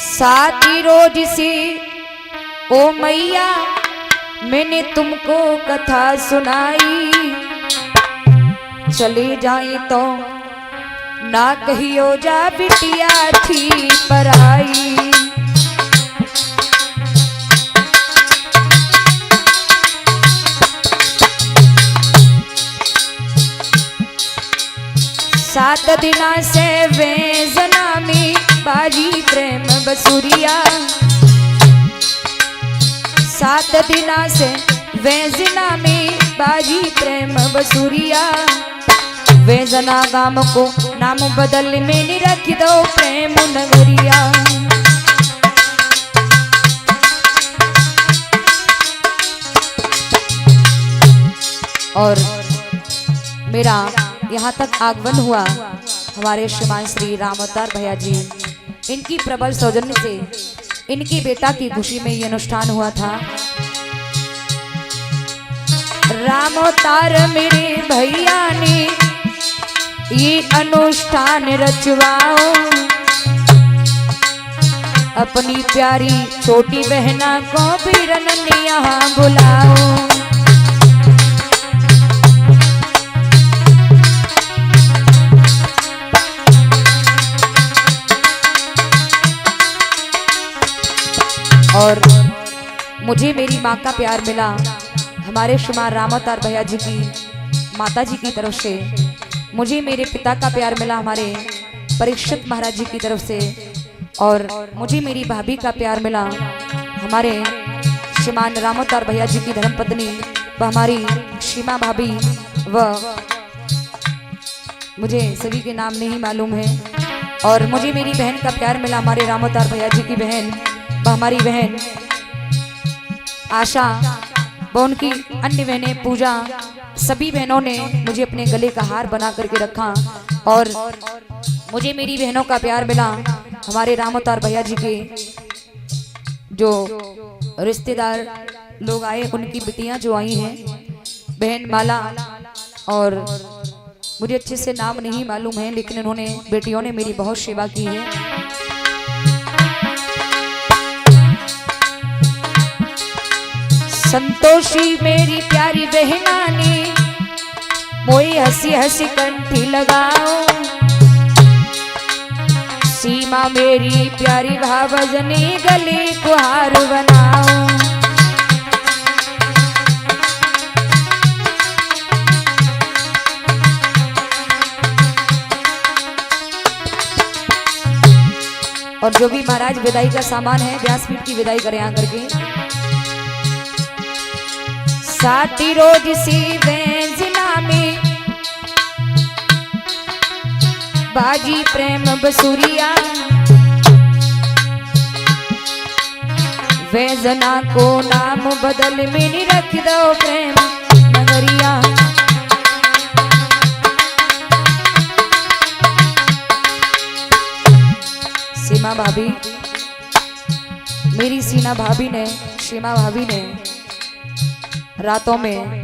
साथी रोज सी ओ मैया मैंने तुमको कथा सुनाई, चली जाए तो ना कहियो जा बिटिया थी पराई। सात दिना से वेजना में बाजी प्रेम बसुरिया, सात दिना से वेजना में बाजी प्रेम बसुरिया। वेजना गाम को नाम बदल में रख दो प्रेम नगरिया। और मेरा यहाँ तक आगमन हुआ हमारे श्रीमान श्री राम अवतार भैया जी, इनकी प्रबल सौजन्य से इनकी बेटा की खुशी में ये अनुष्ठान हुआ था। राम अवतार मेरे भैया ने ये अनुष्ठान रचवाओ, अपनी प्यारी छोटी बहना को भी रनन यहाँ बुलाओ। और मुझे मेरी माँ का प्यार मिला, हमारे श्रीमान राम अवतार भैया जी की माता जी की तरफ से। मुझे मेरे पिता का प्यार मिला हमारे परीक्षित महाराज जी की तरफ से। और मुझे मेरी भाभी का प्यार मिला हमारे श्रीमान राम अवतार भैया जी की धर्मपत्नी व हमारी सीमा भाभी, व मुझे सभी के नाम नहीं मालूम है। और मुझे मेरी बहन का प्यार मिला हमारे राम अवतार भैया जी की बहन व हमारी बहन आशा व उनकी अन्य बहनें पूजा, सभी बहनों ने मुझे अपने गले का हार बना करके रखा। और मुझे मेरी बहनों का प्यार मिला हमारे राम अवतार भैया जी के जो रिश्तेदार लोग आए, उनकी बिटियां जो आई हैं, बहन माला, और मुझे अच्छे से नाम नहीं मालूम है, लेकिन उन्होंने बेटियों ने मेरी बहुत सेवा की है। संतोषी मेरी प्यारी बहना ने मोई हंसी हंसी कंठी लगाओ। सीमा मेरी प्यारी भावजनी गले को हार बनाओ। और जो भी महाराज विदाई का सामान है, व्यासपीठ की विदाई करें आकर के। साथी रोज सी वेजना में बाजी प्रेम बसुरिया। वेजना को नाम बदल में रख दो प्रेम नगरिया। सीमा भाभी, मेरी सीना भाभी ने, सीमा भाभी ने रातों में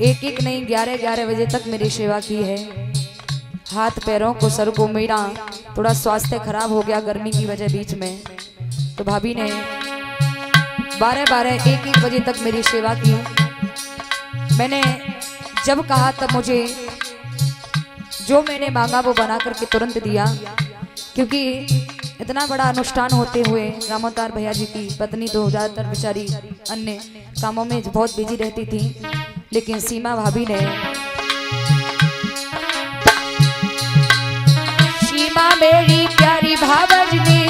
एक एक नहीं 11-11 बजे तक मेरी सेवा की है। हाथ पैरों को, सर को, मेरा थोड़ा स्वास्थ्य खराब हो गया गर्मी की वजह बीच में, तो भाभी ने 12-12 1-1 बजे तक मेरी सेवा की। मैंने जब कहा तब मुझे जो मैंने मांगा वो बना करके तुरंत दिया, क्योंकि इतना बड़ा अनुष्ठान होते हुए राम अवतार भैया जी की पत्नी तो ज़्यादातर बेचारी अन्य कामों में बहुत बिजी रहती थी, लेकिन सीमा भाभी ने, सीमा मेरी प्यारी भावजनी,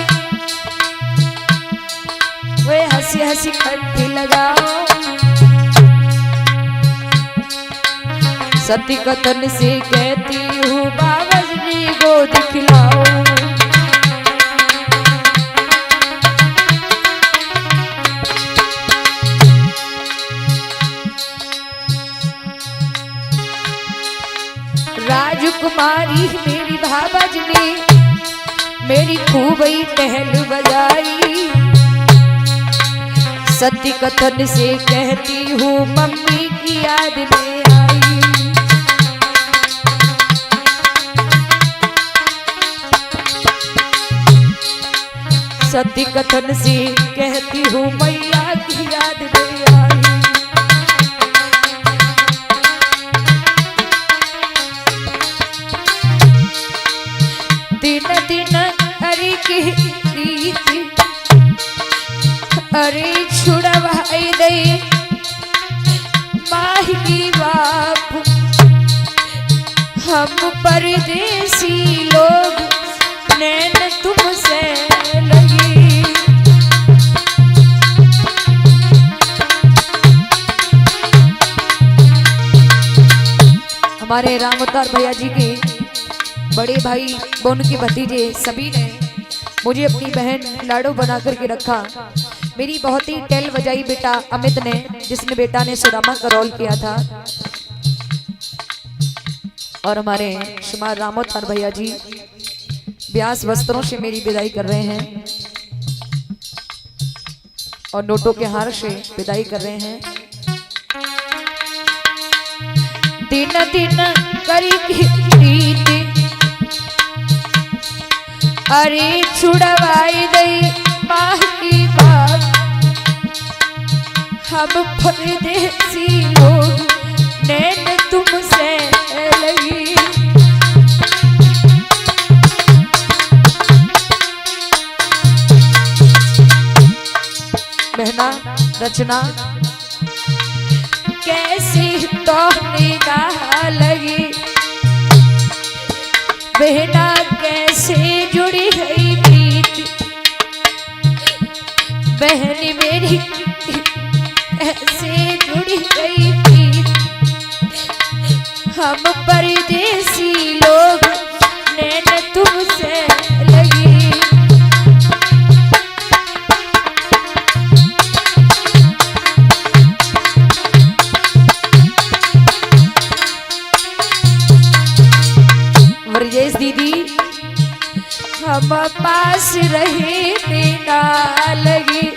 वे हंसी हंसी कंठी लगाओ। सती कतन से कहती हूँ भावजनी गोद खिलाओ। राजकुमारी मेरी भावजनी मेरी खूब ही टहल बजाई। सत्य कथन से कहती हूँ मम्मी की याद में आई। सत्य कथन से कहती हूँ मैया की याद नहीं आई। दिन दिन अरे की रीति अरे छुड़वाई दे माही बाप हम परदेसी लोग नैन तुमसे लगी। हमारे राम अवतार भैया जी के बड़े भाई व उनके भतीजे सभी ने मुझे अपनी बहन लाडो बना करके रखा। मेरी बहुत ही टेल बजाई बेटा अमित ने, जिसने बेटा ने सुदामा का रोल किया था। और हमारे श्रीमान राम अवतार भैया जी व्यास वस्त्रों से मेरी विदाई कर रहे हैं और नोटों के हार से विदाई कर रहे हैं। दिन दिन करी की रीति अरे छुड़वाई दे माही बाप हम परदेसी लोग नैन तुमसे लगी। बहना रचना कैसी तो निगाह लगी, बहना कैसे जुड़ी गई प्रीत, बहन मेरी कैसे जुड़ी गई प्रीत, हम परदेसी लोग नैन तुमसे लगी। वर्जेश दीदी हम पास रहे ना लगी,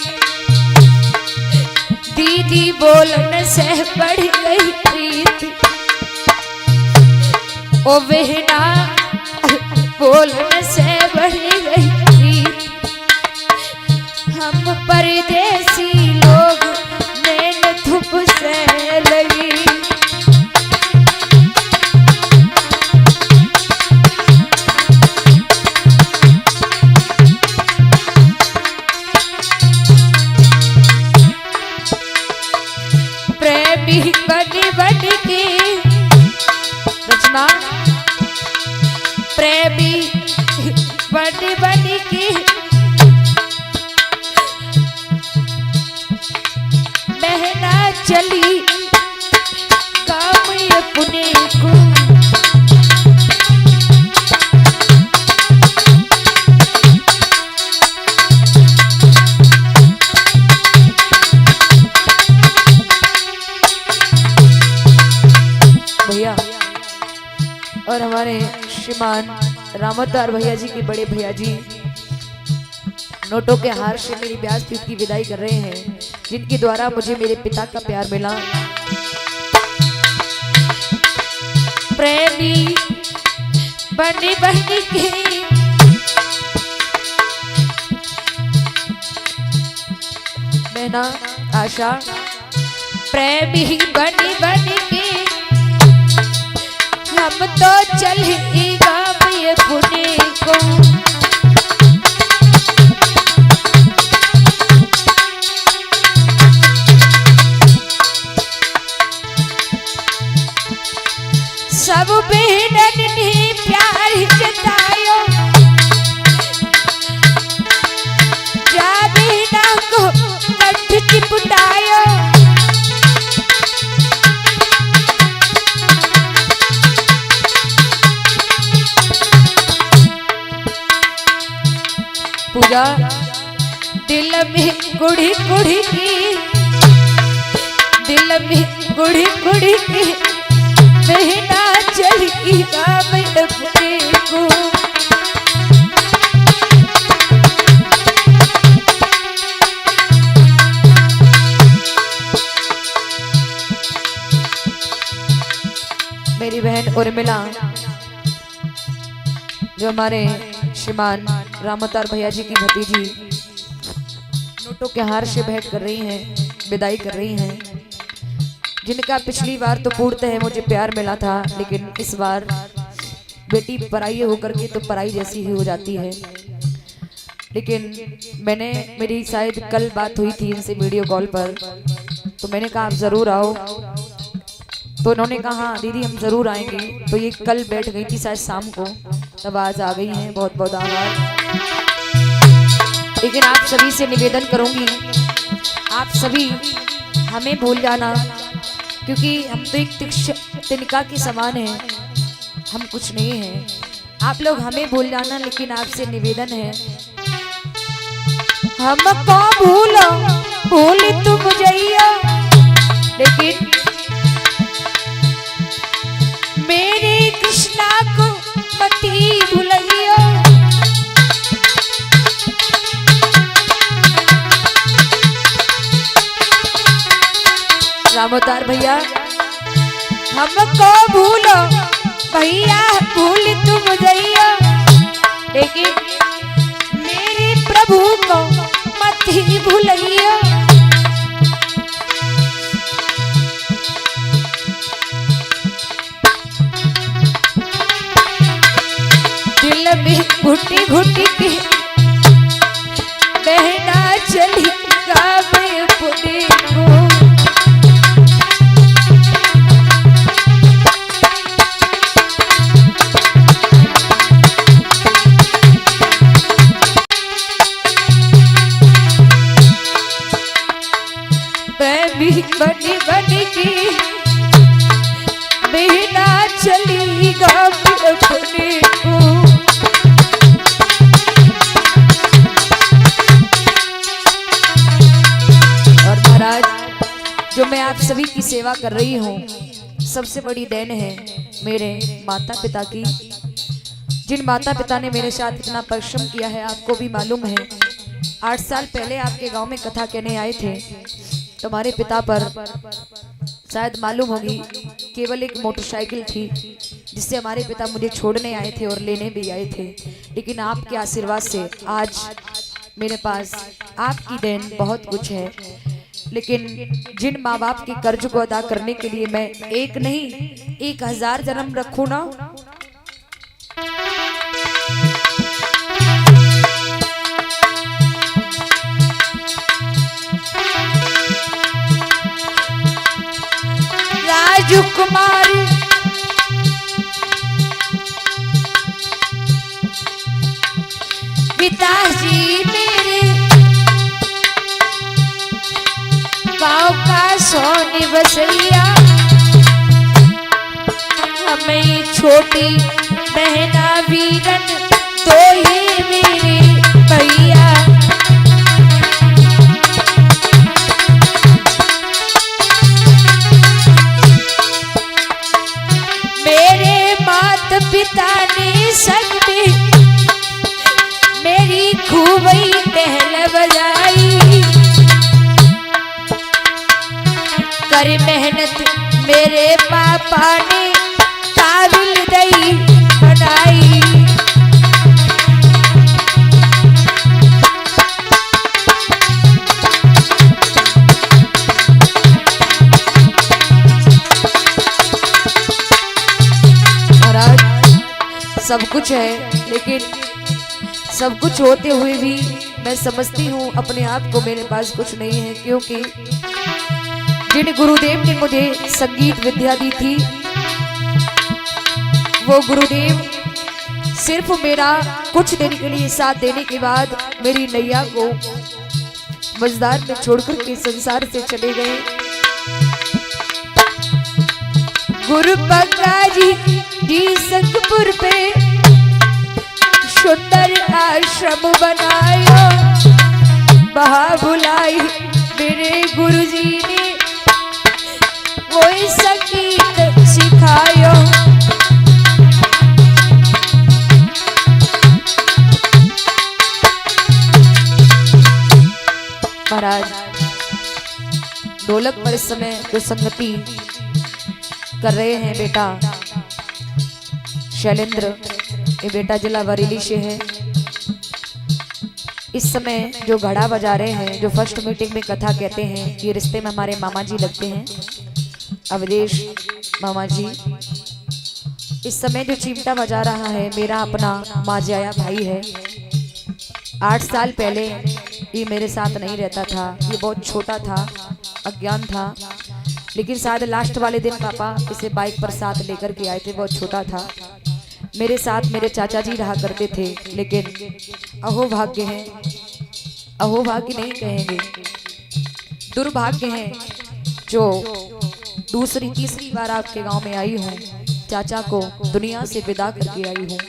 दीदी बोलन से बढ़ गई प्रीत, ओ बहना बोलन से बढ़ गई प्रीत, हम परदेसी लोग नैन तुमसे लगी। प्रेमी बनी बनी की रचना, प्रेमी बनी बनी की बहना चली काम अपने को, भैया और हमारे श्रीमान राम अवतार भैया जी के बड़े भैया जी नोटों के हार से मेरी ब्यास पीठ की विदाई कर रहे हैं, जिनके द्वारा मुझे मेरे पिता का प्यार मिला। प्रेमी बनी बनी की बहना आशा, प्रेमी बनी बनी की हम तो चले गाँव ये पुणे को, सब बहनन ने प्यार जतायो, जा बहना को कंठ चिपटायो, पूजा दिल में गुड़ी गुड़ी की, दिल में गुड़ी गुड़ी की बहना चली गाँव अपने को, मेरी बहन उर्मिला जो हमारे श्रीमान राम अवतार भैया जी की भतीजी नोटों के हार से भेंट कर रही हैं, विदाई कर रही हैं, जिनका पिछली बार तो पूर्णतः है मुझे प्यार मिला था, लेकिन इस बार बेटी पराई होकर के तो पराई जैसी ही हो जाती है। लेकिन मेरी शायद कल बात हुई थी इनसे वीडियो कॉल पर, तो मैंने कहा आप जरूर आओ, तो उन्होंने कहा हाँ दीदी हम जरूर आएंगे। तो ये कल बैठ गई थी शायद शाम को, तब आज आ गई हैं, बहुत बहुत आभार। लेकिन आप सभी से निवेदन करूंगी, आप सभी हमें भूल जाना, क्योंकि हम तो एक तिनका के समान हैं, हम कुछ नहीं हैं। आप लोग हमें भूल जाना, लेकिन आपसे निवेदन है हमको भूल तुम जइया, लेकिन मेरे कृष्णा को मती भुलैया। रामोतार भैया हमको भूलो भैया, भूल तुम जइया, लेकिन मेरे प्रभु को मत ही भूलैया। दिल में घुटी घुटी के बहना चली गावे पुणे को, बनी बनी की बहना चली गावे पुणे को। और महाराज जो मैं आप सभी की सेवा कर रही हूँ, सबसे बड़ी देन है मेरे माता पिता की, जिन माता पिता ने मेरे साथ इतना परिश्रम किया है। आपको भी मालूम है 8 साल पहले आपके गांव में कथा कहने आए थे, तुम्हारे पिता पर शायद मालूम होगी केवल एक मोटरसाइकिल थी, जिससे हमारे पिता मुझे छोड़ने आए थे और लेने भी आए थे। लेकिन आपके आशीर्वाद से आज मेरे पास आपकी देन बहुत कुछ है। लेकिन जिन माँ बाप के कर्ज को अदा करने के लिए मैं एक नहीं 1000 जन्म रखूं ना, राजकुमारी पिताजी मेरे गाँव का सोनी बसैया, हमें छोटी बहना वीरन तो ही मेरे भैया। पिता ने संग में मेरी खूबई टहल बजाई, कर मेहनत मेरे पापा ने काबिल दई बनाई। सब कुछ है, लेकिन सब कुछ होते हुए भी मैं समझती हूँ अपने आप को मेरे पास कुछ नहीं है, क्योंकि जिन गुरुदेव ने मुझे संगीत विद्या दी थी, वो गुरुदेव सिर्फ मेरा कुछ दिन के लिए साथ देने के बाद मेरी नैया को मझधार में छोड़कर के संसार से चले गए। गुरु बंगा जी संगपुर पे सुंदर आश्रम बनाया, बहा बुलाई मेरे गुरुजी ने वही संगीत सिखाया। महाराज ढोलक पर इस समय जो संगति कर रहे हैं बेटा शैलेंद्र, ये बेटा जिला बरेली से है। इस समय जो घड़ा बजा रहे हैं, जो फर्स्ट मीटिंग में कथा कहते हैं, ये रिश्ते में हमारे मामा जी लगते हैं, अवधेश मामा जी। इस समय जो चिमटा बजा रहा है मेरा अपना माजिया भाई है। 8 साल पहले ये मेरे साथ नहीं रहता था, ये बहुत छोटा था, अज्ञान था, लेकिन शायद लास्ट वाले दिन पापा इसे बाइक पर साथ लेकर के आए थे। बहुत छोटा था, मेरे साथ मेरे चाचा जी रहा करते थे, लेकिन अहो भाग्य है, अहो भाग्य नहीं कहेंगे, दुर्भाग्य है जो दूसरी तीसरी बार आपके गांव में आई हूँ, चाचा को दुनिया से विदा करके आई हूँ।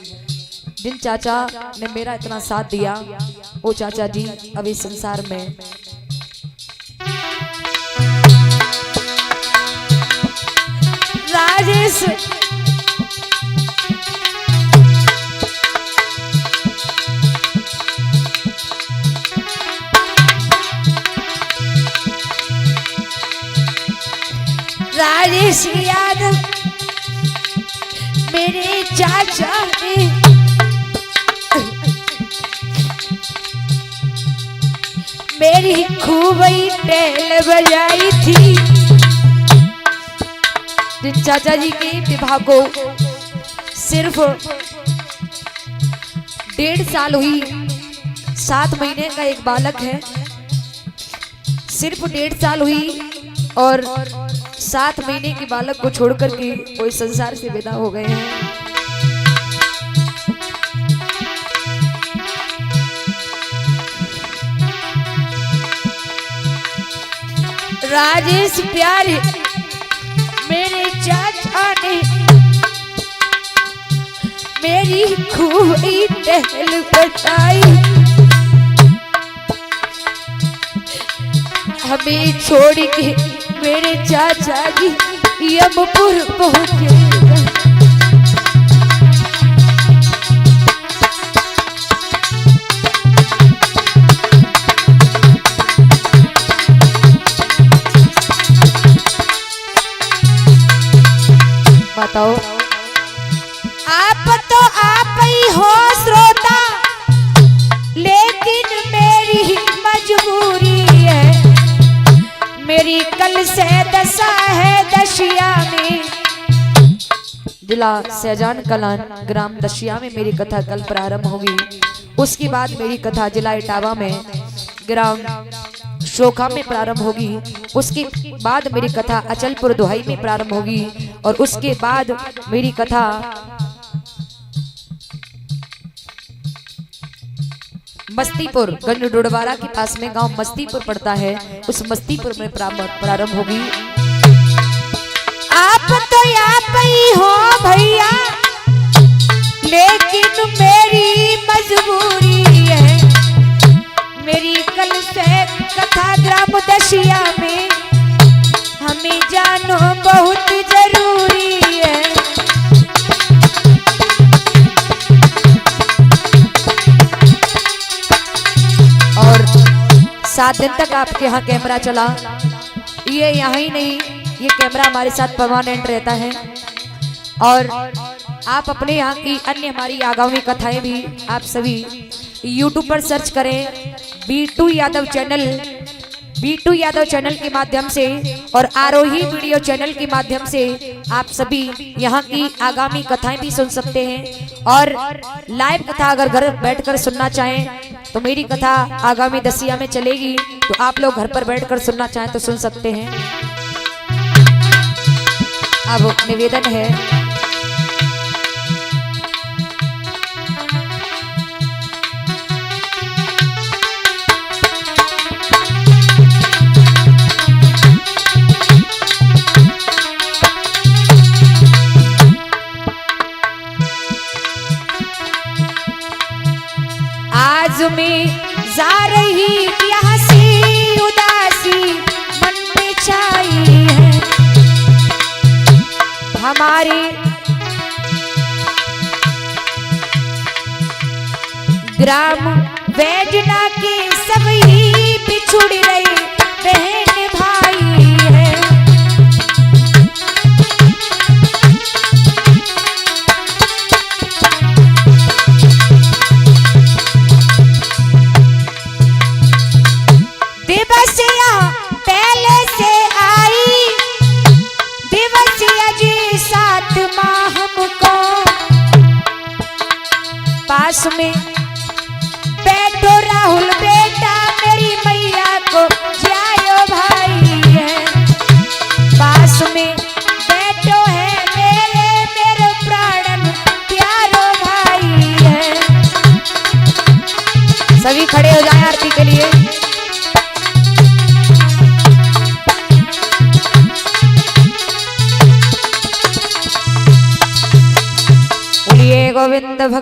जिन चाचा ने मेरा इतना साथ दिया वो चाचा जी अब इस संसार में राजेश राजेश यादव मेरे चाचा ने मेरी खूब ही टेल बजाई थी। जिन चाचा जी के विवाह को सिर्फ 1.5 साल हुई, 7 महीने का एक बालक है, सिर्फ 1.5 साल हुई और 7 महीने के बालक को छोड़कर के वो इस संसार से विदा हो गए हैं। राजेश प्यारे मेरे चाचा ने मेरी खूब ही टहल बजाई, हमें छोड़ के मेरे चाचा जी यमपुर पहुंचे। बताओ, आप तो आप ही हो श्रोता, लेकिन मेरी मजबूरी है, मेरी कल से दशा है दशिया में। जिला सहजान कलान ग्राम दशिया में मेरी कथा कल प्रारंभ होगी। उसके बाद मेरी कथा जिला इटावा में ग्राम शोखा में प्रारंभ होगी। उसके बाद मेरी कथा अचलपुर दोहाई में प्रारंभ होगी और उसके बाद मेरी कथा मस्तीपुर गंजडोडवारा के पास में गांव मस्तीपुर पड़ता है, उस मस्तीपुर में प्रारंभ होगी। आप तो आप ही हो भैया, लेकिन मेरी मजबूरी है, मेरी कल से कथा ग्राम दशिया में हमें जानो बहुत जरूरी है। और 7 दिन तक आपके यहाँ कैमरा चला, ये यहाँ ही नहीं, ये कैमरा हमारे साथ परमानेंट रहता है। और आप अपने यहाँ की अन्य हमारी आगामी कथाएं भी आप सभी YouTube पर सर्च करें, B2 Yadav channel, B2 Yadav channel के माध्यम से और आरोही वीडियो चैनल के माध्यम से आप सभी यहाँ की आगामी कथाएं भी सुन सकते हैं। और लाइव कथा अगर घर बैठकर सुनना चाहें तो मेरी कथा आगामी दसिया में चलेगी, तो आप लोग घर पर बैठकर सुनना चाहें तो सुन सकते हैं। अब निवेदन है, आज में जा रही यहाँ से उदासी मन में छाई है, हमारे ग्राम बैजना के सभी बिछुड़ रहे बहन भाई है। पास में बैठो राहुल बेटा मेरी मैया को जायो भाई है, पास में बैठो है मेरे प्राणन प्यारो भाई है। सभी खड़े हो जाएं आरती के लिए। बोलिए गोविंद भगवान।